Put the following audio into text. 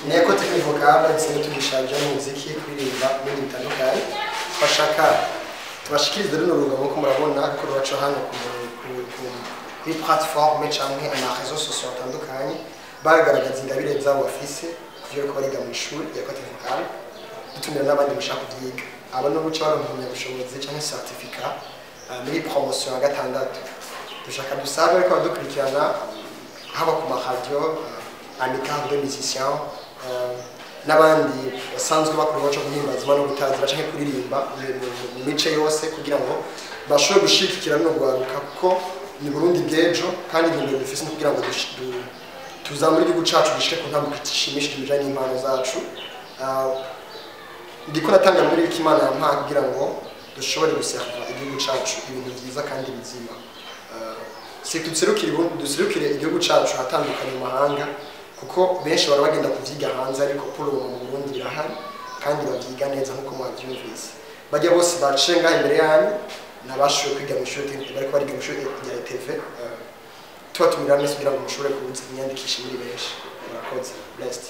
Nteko technique vocable isanzwe tugishaje mu muziki kuririmba n'ibindi bitandukanye bashaka tubashikirize runo rugabo ko murabona ko rubaca hano kuri platform cyangwa ama réseaux sociaux atandukanye bagaragaza ingabire zabo bafise kuvyo ko bariga mu ishuri ya Nteko vocable dutumira n'abandi bashaka kuvyiga aba no guca baronka ubushobozi cyangwa certificat muri promotion ya gatandatu dushaka dusabe ko dukurikirana haba ku radio amicale de musiciens n'abandi basanzwe bakora baco guhimbaza no gutazira canke kuririmba mu mice yose kugira ngo bashobore gushikira no gwaruka kuko ni Burundi bw'ejo kandi ibintu bifise no kugira ngo tuzamure igihugu cacu gishike ku ntabwo ishimishije ibijanye n'impano zacu ndiko natanga muri ikimana yampa kugira ngo dushobore guserva igihugu cacu ibintu byiza kandi bizima duserukire igihugu cacu hatandukanye mu mahanga kuko benshi bara bagenda kuvyiga hanze ariko polo mu Burundi birahari kandi bavyiga neza nkuko mwavyumvise bajya bose bacenga imbere yanyu nabashoboye kwiga mu ishuri bariko bariga mu ishuri rya TV tubatumira nese kugira ngo mushobore kuza imyandikisha muri benshi murakoze blessed